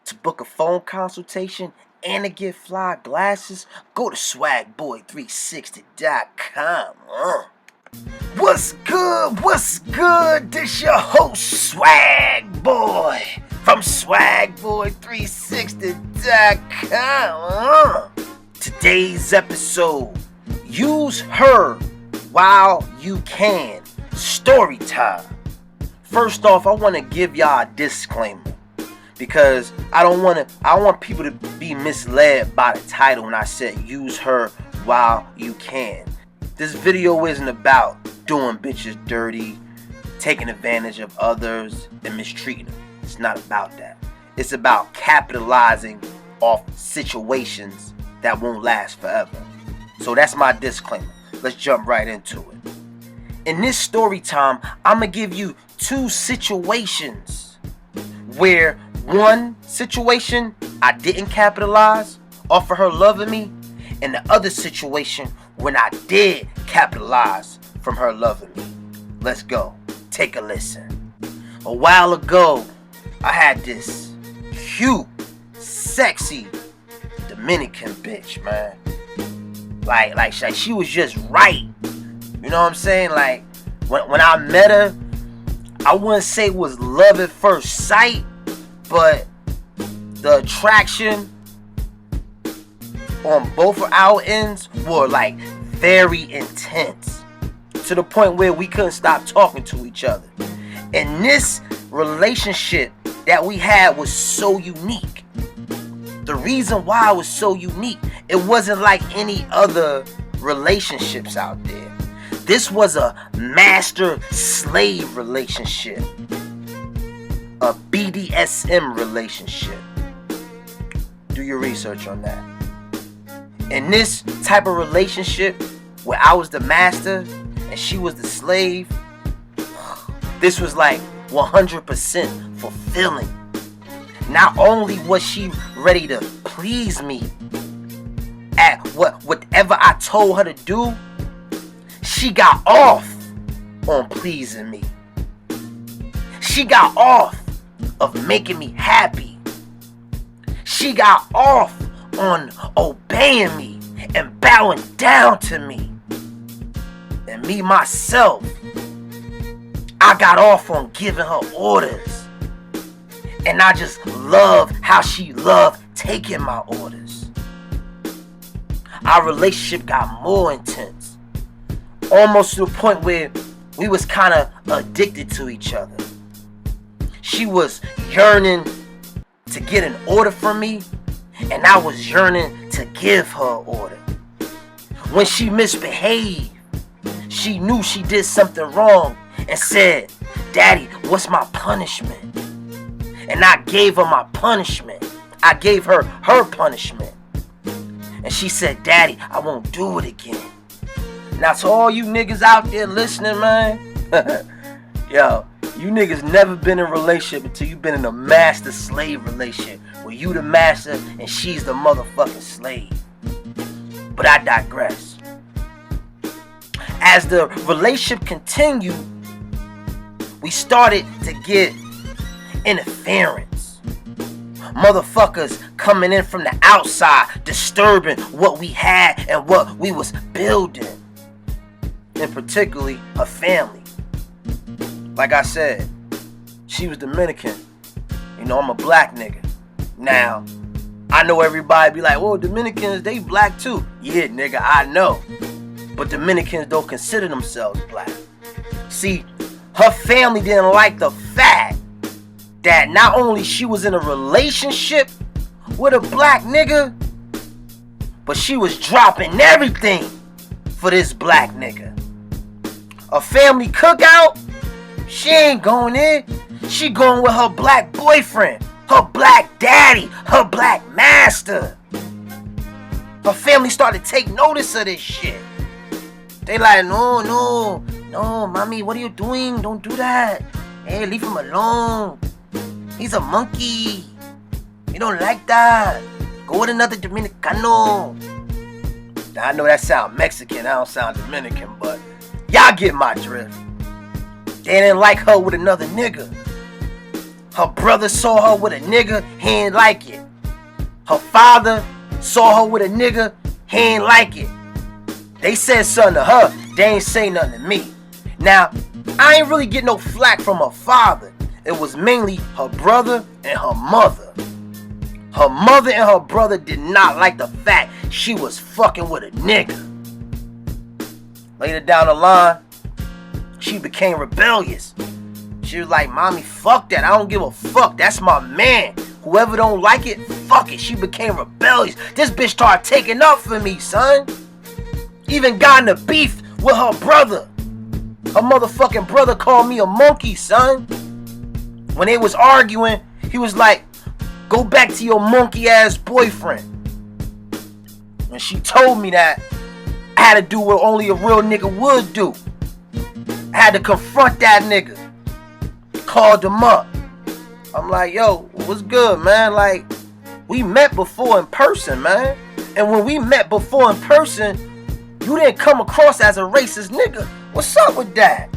To book a phone consultation and to get fly glasses, go to swagboy360.com. What's good? What's good? This your host, Swag Boy, from swagboy360.com. Today's episode, use her while you can. Story time. First off, I want to give y'all a disclaimer because I want people to be misled by the title when I said use her while you can. This video isn't about doing bitches dirty, taking advantage of others, and mistreating them. It's not about that. It's about capitalizing off situations that won't last forever. So that's my disclaimer. Let's jump right into it. In this story time, I'm going to give you two situations where one situation I didn't capitalize off of her loving me, and the other situation when I did capitalize from her loving me. Let's go. Take a listen. A while ago, I had this cute, sexy Dominican bitch, man. Like she was just right. You know what I'm saying? Like, when I met her, I wouldn't say it was love at first sight, but the attraction on both of our ends were like very intense, to the point where we couldn't stop talking to each other. And this relationship that we had was so unique. The reason why it was so unique, it wasn't like any other relationships out there. This was a master-slave relationship. A BDSM relationship. Do your research on that. In this type of relationship, where I was the master and she was the slave, this was like 100% fulfilling. Not only was she ready to please me at whatever I told her to do, she got off on pleasing me. She got off of making me happy. She got off on obeying me and bowing down to me. And me, myself, I got off on giving her orders. And I just love how she loved taking my orders. Our relationship got more intense. Almost to the point where we was kind of addicted to each other. She was yearning to get an order from me, and I was yearning to give her an order. When she misbehaved, she knew she did something wrong and said, "Daddy, what's my punishment?" And I gave her my punishment. I gave her her punishment. And she said, "Daddy, I won't do it again." Now, to all you niggas out there listening, man, yo, you niggas never been in a relationship until you been in a master-slave relationship where you the master and she's the motherfucking slave. But I digress. As the relationship continued, we started to get interference. Motherfuckers coming in from the outside, disturbing what we had and what we was building. And particularly her family. Like I said, she was Dominican. You know, I'm a black nigga. Now, I know everybody be like, "Well, Dominicans, they black too." Yeah, nigga, I know. But Dominicans don't consider themselves black. See, her family didn't like the fact that not only she was in a relationship with a black nigga, but she was dropping everything for this black nigga. A family cookout, she ain't going in. She going with her black boyfriend, her black daddy, her black master. Her family started to take notice of this shit. They like, no, mommy, what are you doing? Don't do that. Hey, leave him alone. He's a monkey. We don't like that. Go with another Dominicano. Now, I know that sound Mexican. I don't sound Dominican, but y'all get my drift. They didn't like her with another nigga. Her brother saw her with a nigga, he ain't like it. Her father saw her with a nigga, he ain't like it. They said something to her, they ain't say nothing to me. Now, I ain't really get no flack from her father. It was mainly her brother and her mother. Her mother and her brother did not like the fact she was fucking with a nigga. Later down the line, she became rebellious. She was like, mommy, fuck that. I don't give a fuck. That's my man. Whoever don't like it, fuck it. She became rebellious. This bitch started taking up for me, son. Even got in a beef with her brother. Her motherfucking brother called me a monkey, son. When they was arguing, he was like, go back to your monkey ass boyfriend. When she told me that, I had to do what only a real nigga would do. I had to confront that nigga. Called him up. I'm like, yo, what's good, man? Like, we met before in person, man. And when we met before in person, you didn't come across as a racist nigga. What's up with that?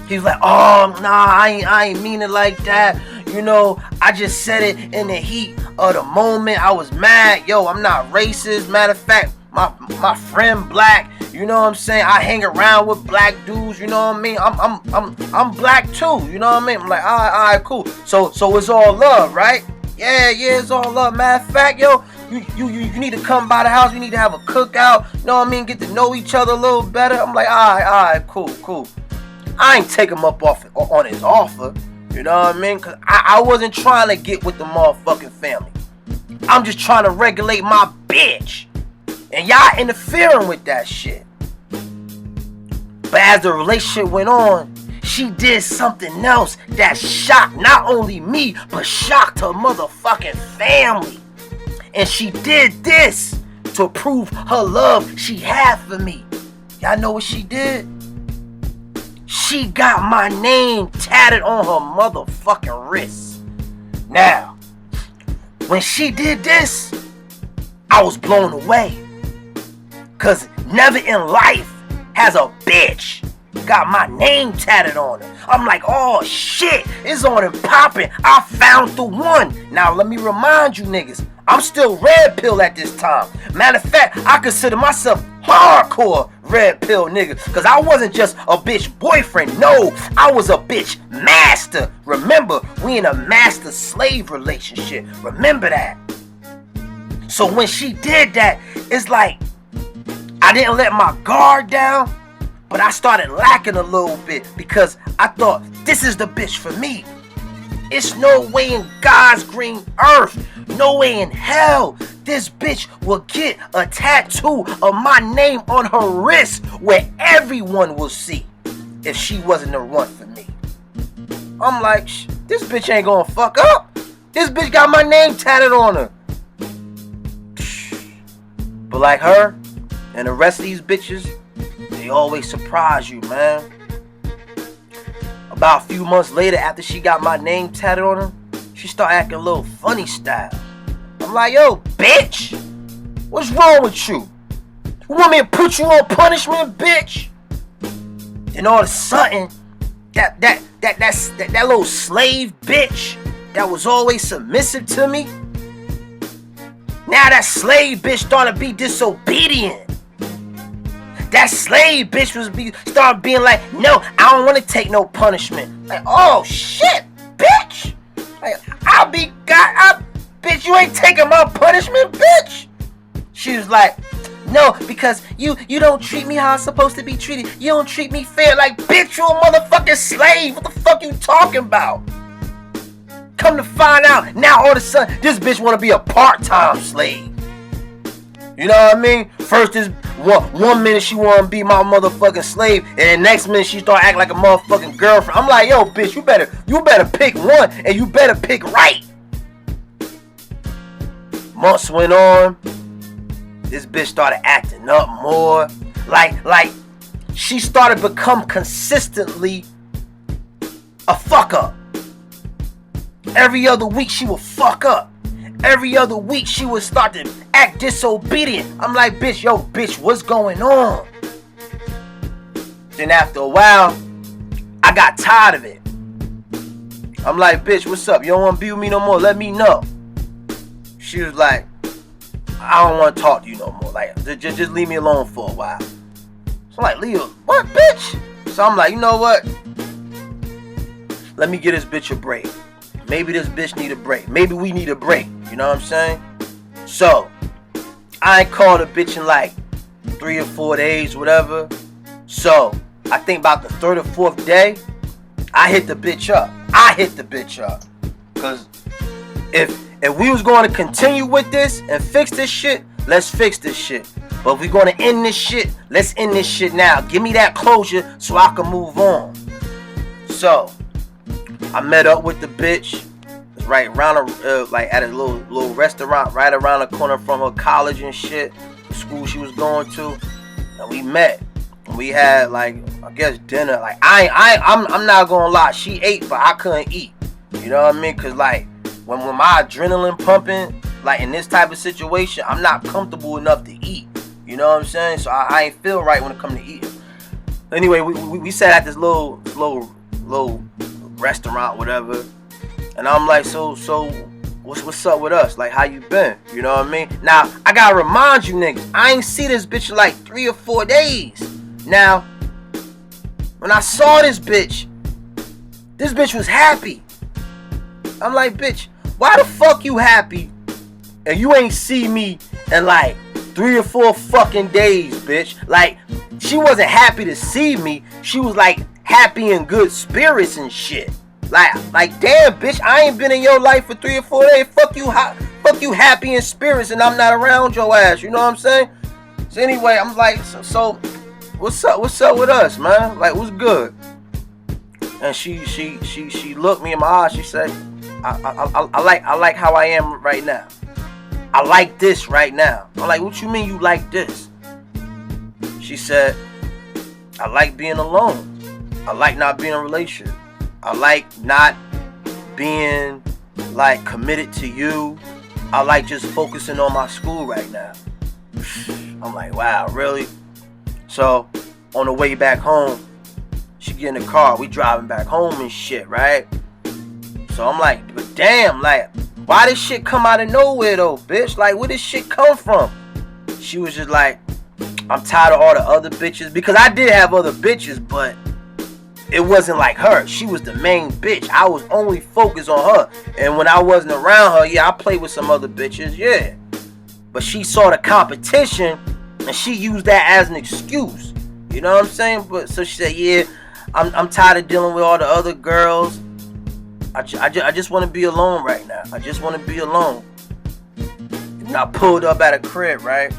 He was like, oh, nah, I ain't mean it like that. You know, I just said it in the heat of the moment. I was mad. Yo, I'm not racist. Matter of fact, my friend black. You know what I'm saying? I hang around with black dudes. You know what I mean? I'm black too. You know what I mean? I'm like, all right, cool. So it's all love, right? Yeah, it's all love. Matter of fact, yo, you need to come by the house. We need to have a cookout. You know what I mean? Get to know each other a little better. I'm like, all right, cool. I ain't take him up on his offer. You know what I mean? Cause I wasn't trying to get with the motherfucking family. I'm just trying to regulate my bitch. And y'all interfering with that shit. But as the relationship went on, she did something else that shocked not only me, but shocked her motherfucking family. And she did this to prove her love she had for me. Y'all know what she did? She got my name tatted on her motherfucking wrist. Now, when she did this, I was blown away. Cause never in life has a bitch got my name tatted on her. I'm like, oh shit, it's on and popping. I found the one. Now let me remind you niggas, I'm still red pill at this time. Matter of fact, I consider myself hardcore red pill nigga. Cause I wasn't just a bitch boyfriend. No, I was a bitch master. Remember, we in a master slave relationship. Remember that. So when she did that, it's like I didn't let my guard down, but I started lacking a little bit because I thought, this is the bitch for me. It's no way in God's green earth, no way in hell, this bitch will get a tattoo of my name on her wrist where everyone will see if she wasn't the one for me. I'm like, this bitch ain't gonna fuck up. This bitch got my name tatted on her. But like her, and the rest of these bitches, they always surprise you, man. About a few months later, after she got my name tatted on her, she started acting a little funny style. I'm like, yo, bitch, what's wrong with you? You want me to put you on punishment, bitch? Then all of a sudden, that little slave bitch that was always submissive to me, now that slave bitch started to be disobedient. That slave bitch started being like, no, I don't want to take no punishment. Like, oh shit, bitch. Like, bitch, you ain't taking my punishment, bitch. She was like, no, because you don't treat me how I'm supposed to be treated. You don't treat me fair. Like, bitch, you a motherfucking slave. What the fuck you talking about? Come to find out, now all of a sudden, this bitch want to be a part-time slave. You know what I mean? First this one minute she want to be my motherfucking slave, and the next minute she start acting like a motherfucking girlfriend. I'm like, yo, bitch, you better pick one, and you better pick right. Months went on. This bitch started acting up more. Like she started to become consistently a fuck up. Every other week she would fuck up. Every other week she would start to act disobedient. I'm like, bitch, what's going on? Then after a while, I got tired of it. I'm like, bitch, what's up? You don't want to be with me no more? Let me know. She was like, I don't want to talk to you no more. Like, just leave me alone for a while. So I'm like, Leo, what, bitch? So I'm like, you know what? Let me get this bitch a break. Maybe this bitch need a break. Maybe we need a break. You know what I'm saying? So, I ain't called a bitch in like 3 or 4 days, whatever. So, I think about the 3rd or 4th day, I hit the bitch up. Because if we was going to continue with this and fix this shit, let's fix this shit. But if we going to end this shit, let's end this shit now. Give me that closure so I can move on. So, I met up with the bitch. Right around like at a little restaurant right around the corner from her college and shit, the school she was going to, and we met. And we had like, I guess, dinner. Like I'm not gonna lie, she ate but I couldn't eat. You know what I mean? Cause like when my adrenaline pumping, like in this type of situation, I'm not comfortable enough to eat. You know what I'm saying? So I ain't feel right when it come to eating. Anyway, we sat at this little restaurant, whatever. And I'm like, so what's up with us? Like, how you been? You know what I mean? Now, I gotta remind you niggas, I ain't see this bitch in like 3 or 4 days. Now, when I saw this bitch was happy. I'm like, bitch, why the fuck you happy and you ain't see me in like 3 or 4 fucking days, bitch? Like, she wasn't happy to see me. She was like happy in good spirits and shit. Like, damn, bitch, I ain't been in your life for 3 or 4 days. Fuck you, happy in spirits, and I'm not around your ass. You know what I'm saying? So anyway, I'm like, so, what's up with us, man? Like, what's good? And she looked me in my eyes. She said, I like how I am right now. I like this right now. I'm like, what you mean you like this? She said, I like being alone. I like not being in a relationship. I like not being like committed to you. I like just focusing on my school right now. I'm like, wow, really? So on the way back home, she get in the car. We driving back home and shit, right? So I'm like, but damn, like, why this shit come out of nowhere though, bitch? Like, where this shit come from? She was just like, I'm tired of all the other bitches. Because I did have other bitches, but it wasn't like her. She was the main bitch. I was only focused on her. And when I wasn't around her, yeah, I played with some other bitches, yeah. But she saw the competition and she used that as an excuse. You know what I'm saying? But so she said, yeah, I'm tired of dealing with all the other girls. I just want to be alone right now. I just want to be alone. And I pulled up at a crib, right?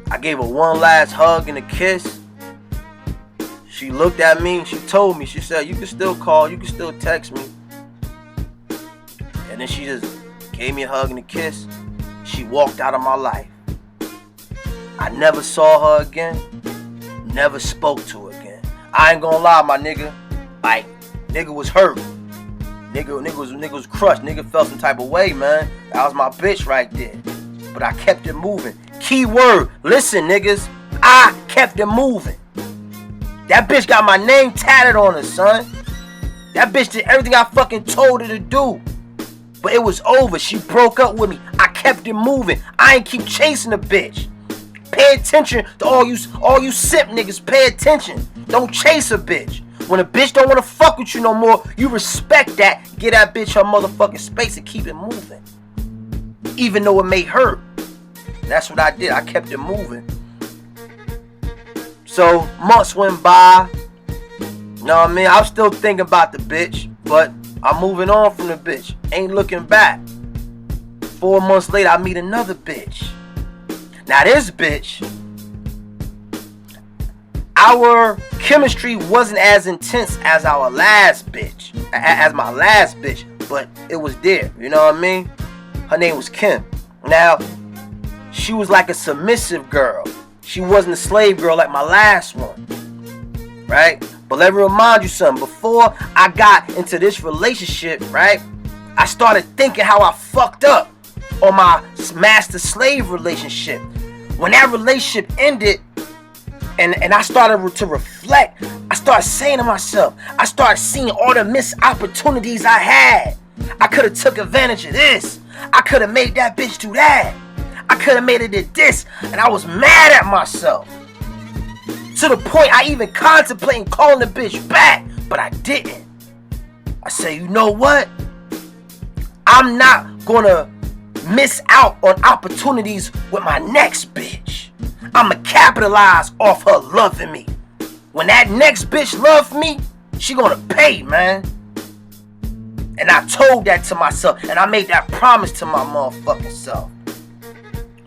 I gave her one last hug and a kiss. She looked at me and she told me, she said, you can still call, you can still text me. And then she just gave me a hug and a kiss. She walked out of my life. I never saw her again. Never spoke to her again. I ain't gonna lie, my nigga. Like, nigga was hurt. Nigga was crushed. Nigga felt some type of way, man. That was my bitch right there. But I kept it moving. Key word, listen, niggas. I kept it moving. That bitch got my name tatted on her, son. That bitch did everything I fucking told her to do. But it was over. She broke up with me. I kept it moving. I ain't keep chasing the bitch. Pay attention to all you simp niggas. Pay attention. Don't chase a bitch. When a bitch don't want to fuck with you no more, you respect that. Get that bitch her motherfucking space and keep it moving. Even though it may hurt. And that's what I did. I kept it moving. So months went by. You know what I mean? I'm still thinking about the bitch, but I'm moving on from the bitch. Ain't looking back. 4 months later, I meet another bitch. Now this bitch, our chemistry wasn't as intense as our last bitch, as my last bitch, but it was there. You know what I mean? Her name was Kim. Now, she was like a submissive girl. She wasn't a slave girl like my last one, right? But let me remind you something. Before I got into this relationship, right, I started thinking how I fucked up on my master-slave relationship. When that relationship ended, And I started to reflect. I started saying to myself, I started seeing all the missed opportunities I had. I could have took advantage of this. I could have made that bitch do that. I could have made it do this. And I was mad at myself. To the point I even contemplating calling the bitch back. But I didn't. I said, you know what? I'm not gonna miss out on opportunities with my next bitch. I'ma capitalize off her loving me. When that next bitch love me, she gonna pay, man. And I told that to myself, and I made that promise to my motherfucking self.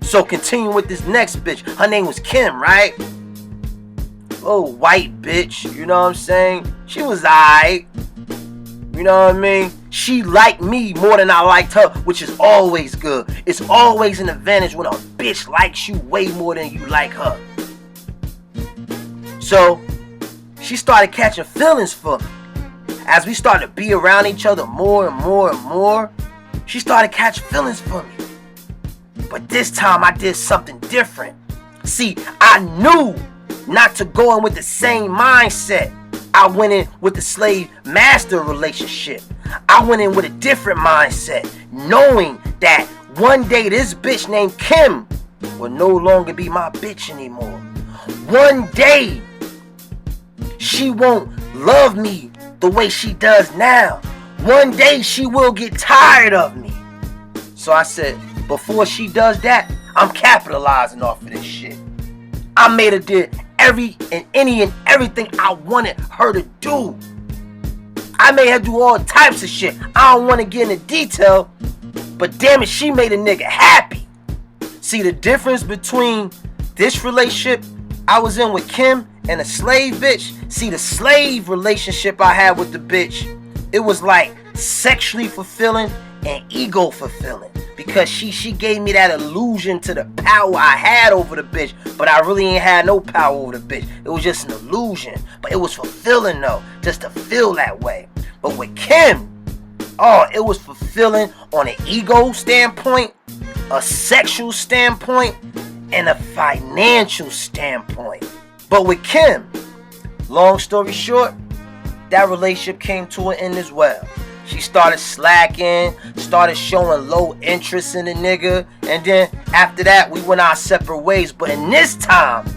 So continue with this next bitch. Her name was Kim, right? Oh, white bitch, you know what I'm saying? She was alright. You know what I mean? She liked me more than I liked her, which is always good. It's always an advantage when a bitch likes you way more than you like her. So, she started catching feelings for me. As we started to be around each other more and more and more, she started catching feelings for me. But this time I did something different. See, I knew not to go in with the same mindset. I went in with the slave-master relationship. I went in with a different mindset, knowing that one day this bitch named Kim will no longer be my bitch anymore. One day, she won't love me the way she does now. One day, she will get tired of me. So I said, before she does that, I'm capitalizing off of this shit. I made her do every and any and everything I wanted her to do. I made her do all types of shit. I don't want to get into detail, but damn it, she made a nigga happy. See the difference between this relationship I was in with Kim and a slave bitch? See, the slave relationship I had with the bitch, it was like sexually fulfilling and ego fulfilling. Because she gave me that illusion to the power I had over the bitch. But I really ain't had no power over the bitch. It was just an illusion. But it was fulfilling though. Just to feel that way. But with Kim, oh, it was fulfilling on an ego standpoint, a sexual standpoint, and a financial standpoint. But with Kim, long story short, that relationship came to an end as well. She started slacking, started showing low interest in the nigga, and then after that, we went our separate ways. But in this time,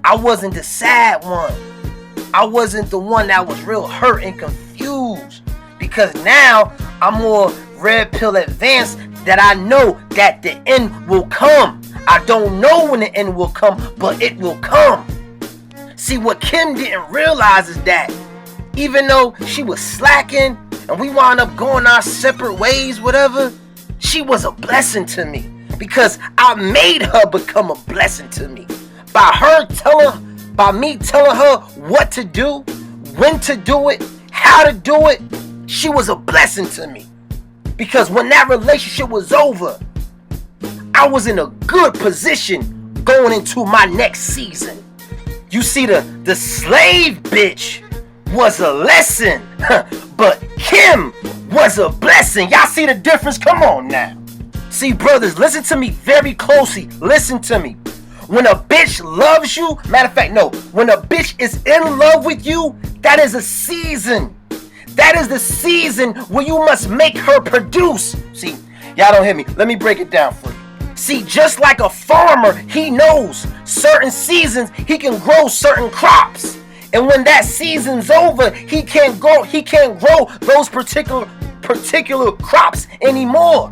I wasn't the sad one. I wasn't the one that was real hurt and confused. Because now, I'm more red pill advanced that I know that the end will come. I don't know when the end will come, but it will come. See, what Kim didn't realize is that even though she was slacking, and we wound up going our separate ways, whatever, she was a blessing to me. Because I made her become a blessing to me. By me telling her what to do, when to do it, how to do it, she was a blessing to me. Because when that relationship was over, I was in a good position going into my next season. You see, the slave bitch was a lesson, but Kim was a blessing. Y'all see the difference? Come on now. See, brothers, listen to me very closely. Listen to me. When a bitch loves you, matter of fact, no, when a bitch is in love with you, that is a season. That is the season where you must make her produce. See, y'all don't hear me. Let me break it down for you. See, just like a farmer, he knows certain seasons he can grow certain crops. And when that season's over, he can't grow those particular crops anymore.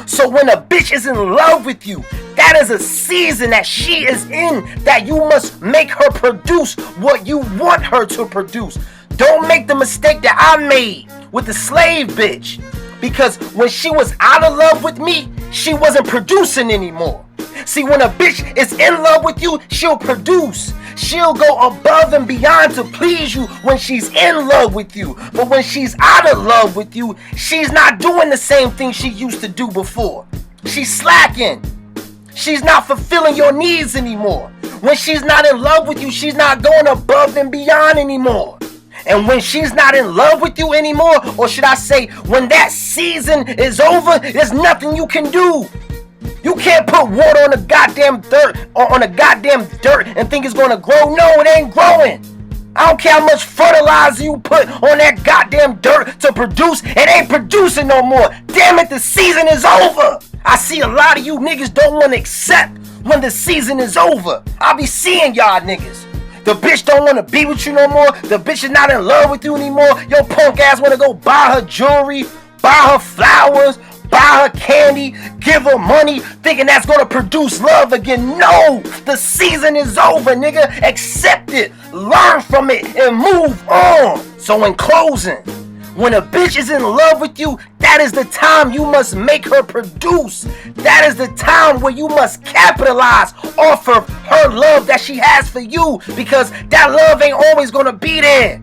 So when a bitch is in love with you, that is a season that she is in, that you must make her produce what you want her to produce. Don't make the mistake that I made with the slave bitch. Because when she was out of love with me, she wasn't producing anymore. See, when a bitch is in love with you, she'll produce. She'll go above and beyond to please you when she's in love with you. But when she's out of love with you, she's not doing the same thing she used to do before. She's slacking. She's not fulfilling your needs anymore. When she's not in love with you, she's not going above and beyond anymore. And when she's not in love with you anymore, or should I say, when that season is over, there's nothing you can do. You can't put water on the goddamn dirt and think it's gonna grow. No, it ain't growing. I don't care how much fertilizer you put on that goddamn dirt to produce. It ain't producing no more. Damn it, the season is over. I see a lot of you niggas don't want to accept when the season is over. I be seeing y'all niggas. The bitch don't want to be with you no more. The bitch is not in love with you anymore. Your punk ass want to go buy her jewelry, buy her flowers, buy her candy, give her money, thinking that's gonna produce love again. No, the season is over, nigga. Accept it, learn from it, and move on. So in closing, when a bitch is in love with you, that is the time you must make her produce. That is the time where you must capitalize off of her love that she has for you, because that love ain't always gonna be there.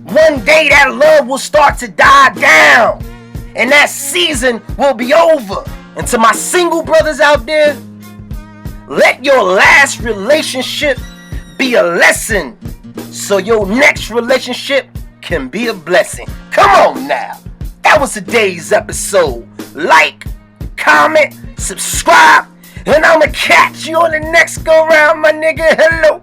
One day that love will start to die down, and that season will be over. And to my single brothers out there, let your last relationship be a lesson so your next relationship can be a blessing. Come on now. That was today's episode. Like, comment, subscribe, and I'ma catch you on the next go round, my nigga. Hello.